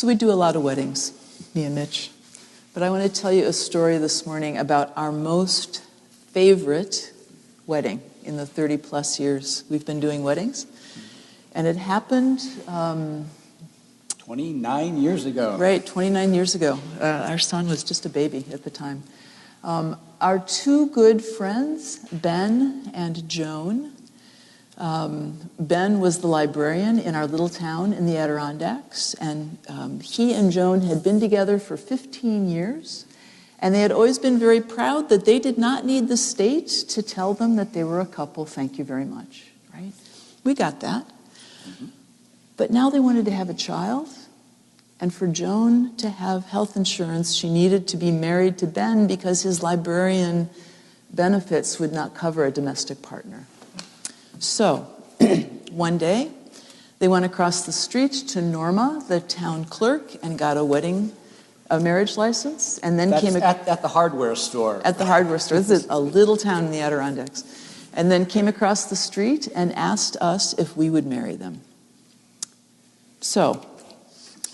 So we do a lot of weddings, me and Mitch. But I want to tell you a story this morning about our most favorite wedding in the 30-plus years we've been doing weddings. And it happened... 29 years ago. Right, 29 years ago. Our son was just a baby at the time. Our two good friends, Ben and Joan. Ben was the librarian in our little town in the Adirondacks, and he and Joan had been together for 15 years, and they had always been very proud that they did not need the state to tell them that they were a couple. Thank you very much, right? We got that. Mm-hmm. But now they wanted to have a child, and for Joan to have health insurance, she needed to be married to Ben because his librarian benefits would not cover a domestic partner. So, one day, they went across the street to Norma, the town clerk, and got a marriage license, and then That's at the hardware store. At the hardware store. This is a little town in the Adirondacks. And then came across the street and asked us if we would marry them. So,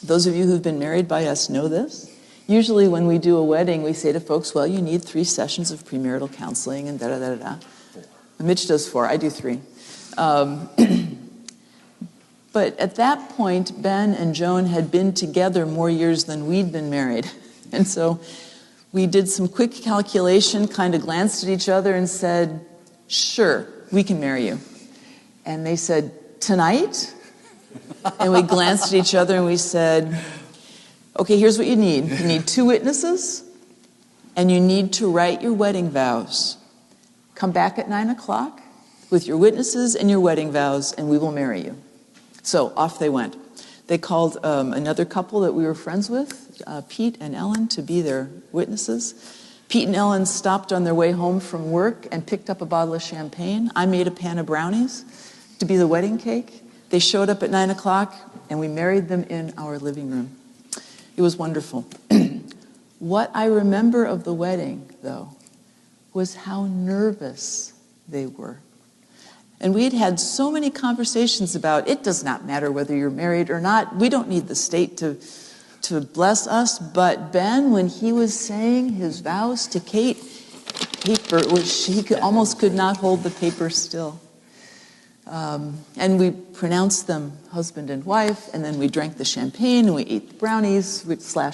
those of you who've been married by us know this. Usually when we do a wedding, we say to folks, well, you need 3 sessions of premarital counseling and da-da-da-da-da. Mitch does 4, I do 3. But at that point, Ben and Joan had been together more years than we'd been married. And so we did some quick calculation, kind of glanced at each other and said, sure, we can marry you. And they said, tonight? And we glanced at each other and we said, okay, here's what you need. You need 2 witnesses, and you need to write your wedding vows. Come back at 9 o'clock with your witnesses and your wedding vows, and we will marry you. So off they went. They called another couple that we were friends with, Pete and Ellen, to be their witnesses. Pete and Ellen stopped on their way home from work and picked up a bottle of champagne. I made a pan of brownies to be the wedding cake. They showed up at 9 o'clock, and we married them in our living room. It was wonderful. What I remember of the wedding, though, was how nervous they were. And we had had so many conversations about, it does not matter whether you're married or not. We don't need the state to bless us. But Ben, when he was saying his vows to Kate, he almost could not hold the paper still. And we pronounced them husband and wife, and then we drank the champagne, and we ate the brownies,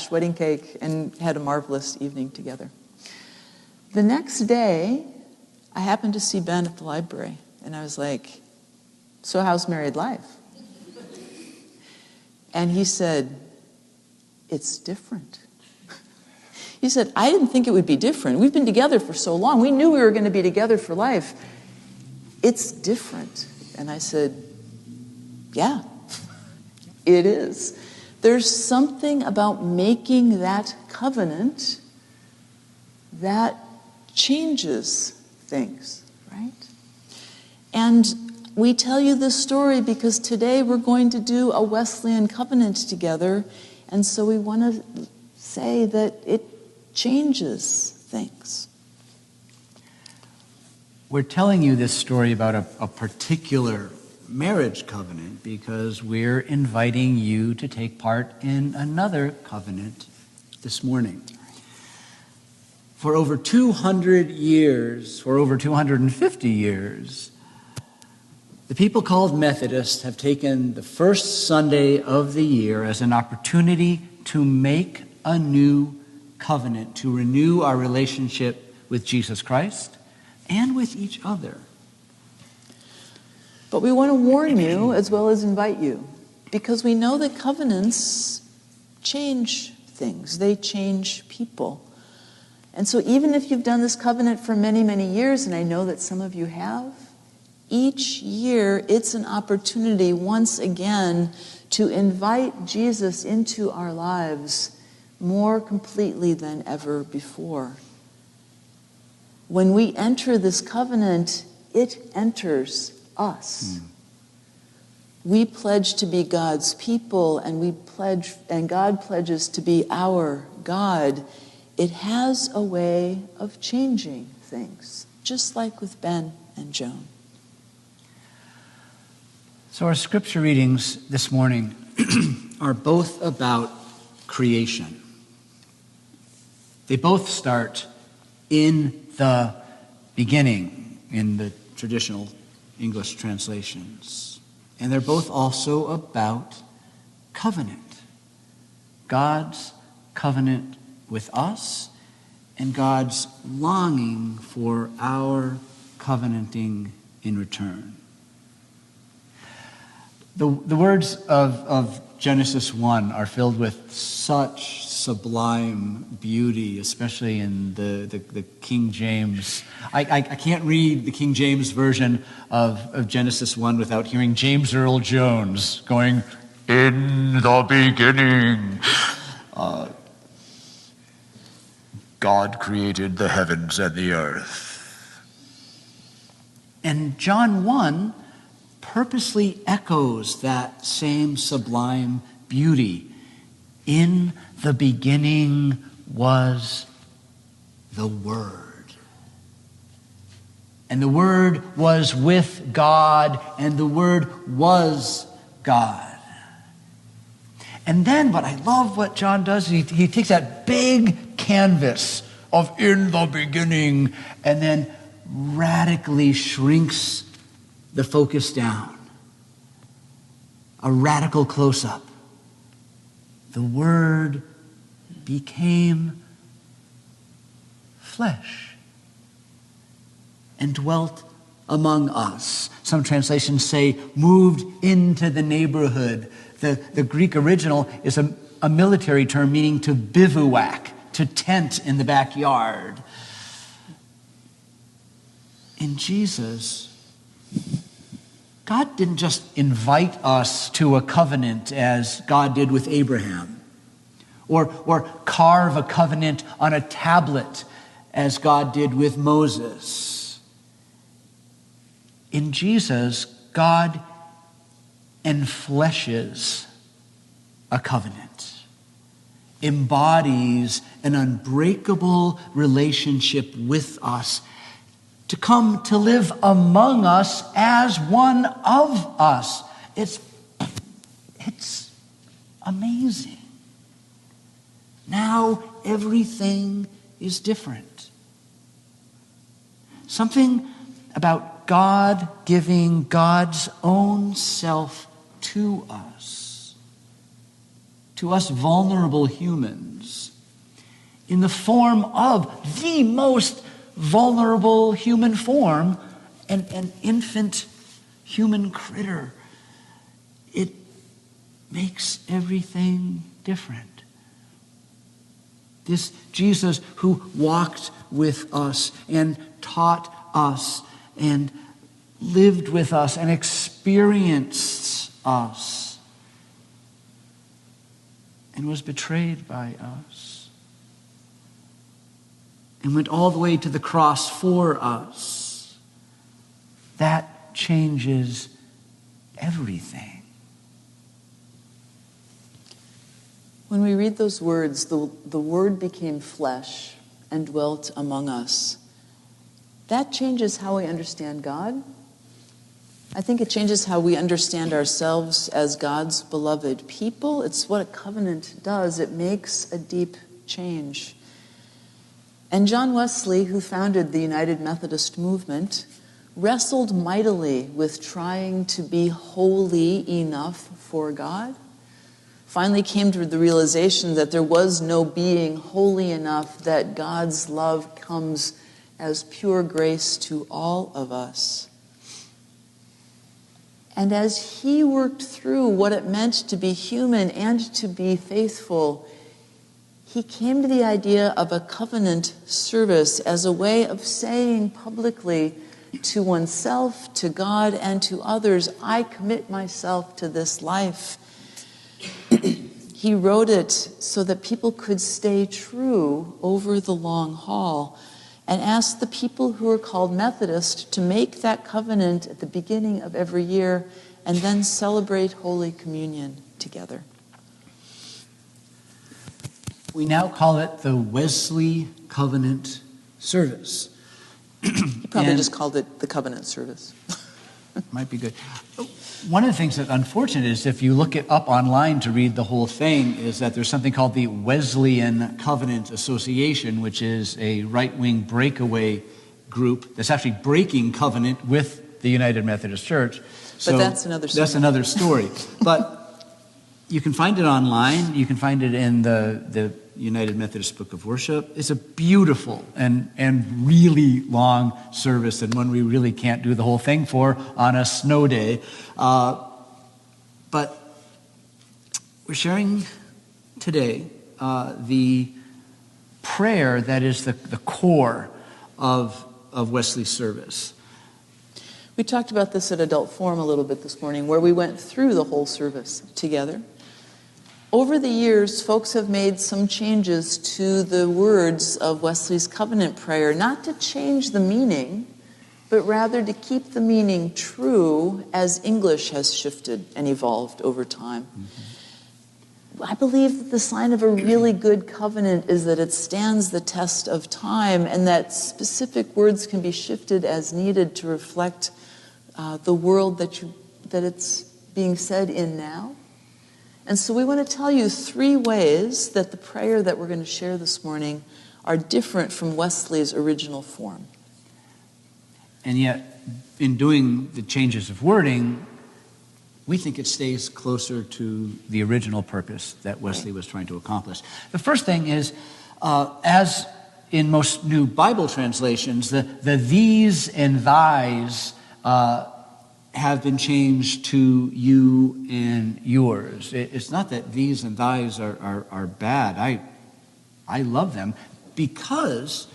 / wedding cake, and had a marvelous evening together. The next day, I happened to see Ben at the library, and I was like, so how's married life? And he said, it's different. He said, I didn't think it would be different. We've been together for so long. We knew we were going to be together for life. It's different. And I said, yeah, it is. There's something about making that covenant that changes things, right? And we tell you this story because today we're going to do a Wesleyan covenant together, and so we want to say that it changes things. We're telling you this story about a particular marriage covenant because we're inviting you to take part in another covenant this morning. For over 200 years, or over 250 years, the people called Methodists have taken the first Sunday of the year as an opportunity to make a new covenant, to renew our relationship with Jesus Christ and with each other. But we want to warn you as well as invite you, because we know that covenants change things. They change people. And so even if you've done this covenant for many, many years, and I know that some of you have, each year it's an opportunity once again to invite Jesus into our lives more completely than ever before. When we enter this covenant, it enters us. We pledge to be God's people, and God pledges to be our God. It has a way of changing things, just like with Ben and Joan. So our scripture readings this morning are both about creation. They both start in the beginning in the traditional English translations. And they're both also about covenant. God's covenant with us and God's longing for our covenanting in return. The words of Genesis 1 are filled with such sublime beauty, especially in the King James. I can't read the King James version of Genesis 1 without hearing James Earl Jones going, "In the beginning, God created the heavens and the earth." And John 1 purposely echoes that same sublime beauty. In the beginning was the Word. And the Word was with God, and the Word was God. And then, but I love what John does, he takes that big canvas of in the beginning and then radically shrinks the focus down. A radical close-up. The Word became flesh and dwelt among us. Some translations say moved into the neighborhood. The Greek original is a military term meaning to bivouac, to tent in the backyard. In Jesus, God didn't just invite us to a covenant as God did with Abraham, or carve a covenant on a tablet as God did with Moses. In Jesus, God enfleshes a covenant, embodies an unbreakable relationship with us, to come to live among us as one of us. It's amazing. Now everything is different. Something about God giving God's own self to us vulnerable humans, in the form of the most vulnerable human form, an infant human critter. It makes everything different. This Jesus who walked with us and taught us and lived with us and experienced us and was betrayed by us and went all the way to the cross for us. That changes everything. When we read those words, the Word became flesh and dwelt among us. That changes how we understand God. I think it changes how we understand ourselves as God's beloved people. It's what a covenant does. It makes a deep change. And John Wesley, who founded the United Methodist movement, wrestled mightily with trying to be holy enough for God. Finally came to the realization that there was no being holy enough, that God's love comes as pure grace to all of us. And as he worked through what it meant to be human and to be faithful, he came to the idea of a covenant service as a way of saying publicly to oneself, to God, and to others, I commit myself to this life. He wrote it so that people could stay true over the long haul, and asked the people who are called Methodist to make that covenant at the beginning of every year and then celebrate Holy Communion together. We now call it the Wesley Covenant Service. He probably just called it the Covenant Service. Might be good. One of the things that's unfortunate is if you look it up online to read the whole thing, is that there's something called the Wesleyan Covenant Association, which is a right-wing breakaway group that's actually breaking covenant with the United Methodist Church. So but that's another story. That's another story. But you can find it online. You can find it in the United Methodist Book of Worship. It's a beautiful and really long service, and one we really can't do the whole thing for on a snow day. But we're sharing today the prayer that is the core of Wesley's service. We talked about this at Adult Forum a little bit this morning, where we went through the whole service together. Over the years, folks have made some changes to the words of Wesley's covenant prayer, not to change the meaning, but rather to keep the meaning true as English has shifted and evolved over time. Mm-hmm. I believe that the sign of a really good covenant is that it stands the test of time, and that specific words can be shifted as needed to reflect the world that it's being said in now. And so we want to tell you 3 ways that the prayer that we're going to share this morning are different from Wesley's original form. And yet, in doing the changes of wording, we think it stays closer to the original purpose that Wesley was trying to accomplish. The first thing is, as in most new Bible translations, the these and thys have been changed to you and yours. It's not that these and thys are bad. I love them because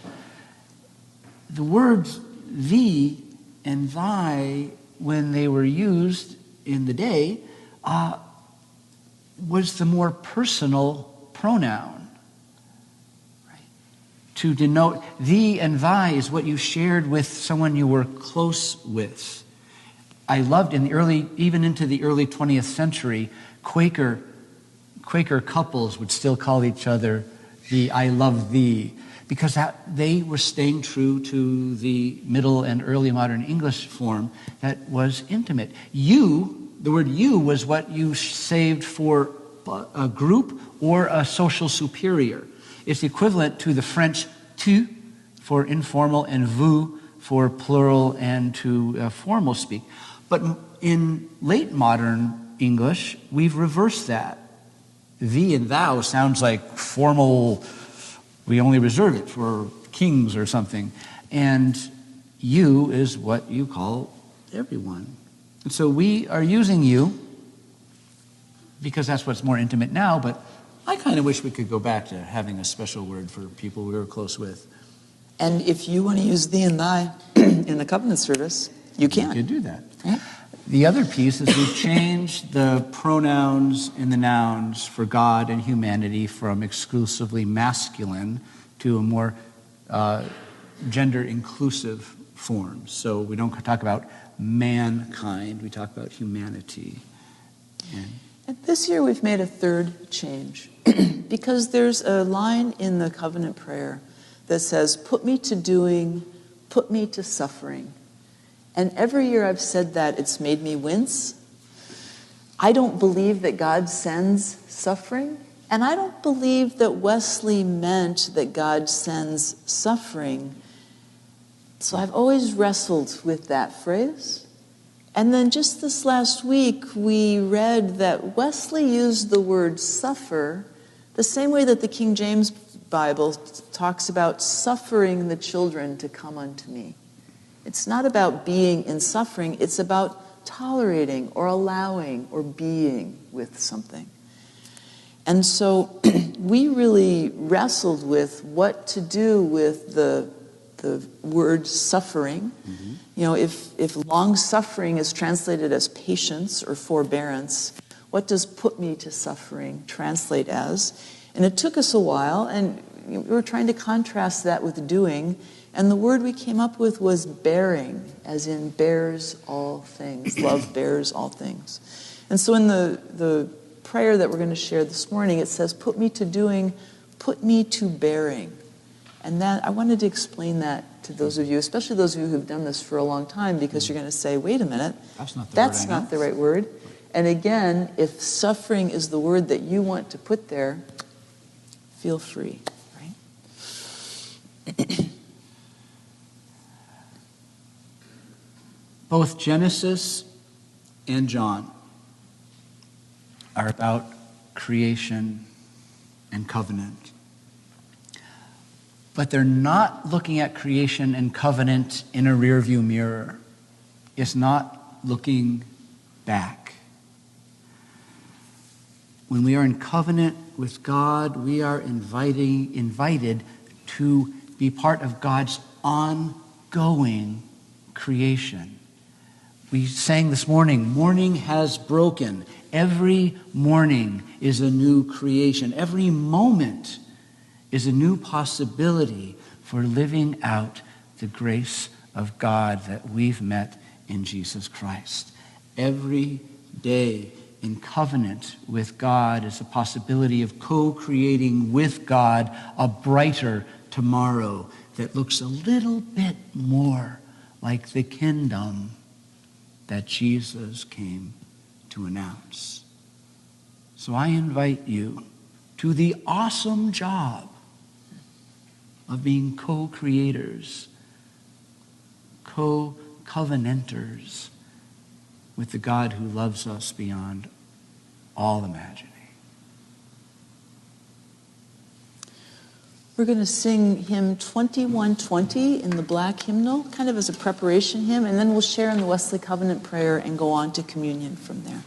the words thee and thy, when they were used in the day, was the more personal pronoun. Right? To denote thee and thy is what you shared with someone you were close with. I loved even into the early 20th century, Quaker couples would still call each other the I love thee, because they were staying true to the middle and early modern English form that was intimate. You, the word you, was what you saved for a group or a social superior. It's equivalent to the French tu for informal and vous for plural and to formal speak. But in late modern English, we've reversed that. Thee and thou sounds like formal, we only reserve it for kings or something. And you is what you call everyone. And so we are using you because that's what's more intimate now, but I kind of wish we could go back to having a special word for people we were close with. And if you want to use thee and thy in the covenant service, you can. You could do that. Yeah. The other piece is we've changed the pronouns and the nouns for God and humanity from exclusively masculine to a more gender-inclusive form. So we don't talk about mankind, we talk about humanity. And this year we've made a 3rd change because there's a line in the covenant prayer that says, put me to doing, put me to suffering. And every year I've said that, it's made me wince. I don't believe that God sends suffering, and I don't believe that Wesley meant that God sends suffering. So I've always wrestled with that phrase. And then just this last week, we read that Wesley used the word suffer the same way that the King James Bible talks about suffering the children to come unto me. It's not about being in suffering, it's about tolerating or allowing or being with something. And so we really wrestled with what to do with the word suffering. Mm-hmm. You know, if long suffering is translated as patience or forbearance, what does put me to suffering translate as? And it took us a while, and we were trying to contrast that with doing. And the word we came up with was bearing, as in bears all things. Love bears all things. And so in the prayer that we're going to share this morning, it says, put me to doing, put me to bearing. And that I wanted to explain that to those of you, especially those of you who've done this for a long time, because you're going to say, wait a minute, that's not the right word. And again, if suffering is the word that you want to put there, feel free, right? Both Genesis and John are about creation and covenant. But they're not looking at creation and covenant in a rearview mirror. It's not looking back. When we are in covenant with God, we are invited to be part of God's ongoing creation. We sang this morning, morning has broken. Every morning is a new creation. Every moment is a new possibility for living out the grace of God that we've met in Jesus Christ. Every day in covenant with God is a possibility of co-creating with God a brighter tomorrow that looks a little bit more like the kingdom that Jesus came to announce. So I invite you to the awesome job of being co-creators, co-covenanters with the God who loves us beyond all imagining. We're going to sing hymn 2120 in the black hymnal, kind of as a preparation hymn, and then we'll share in the Wesley Covenant prayer and go on to communion from there.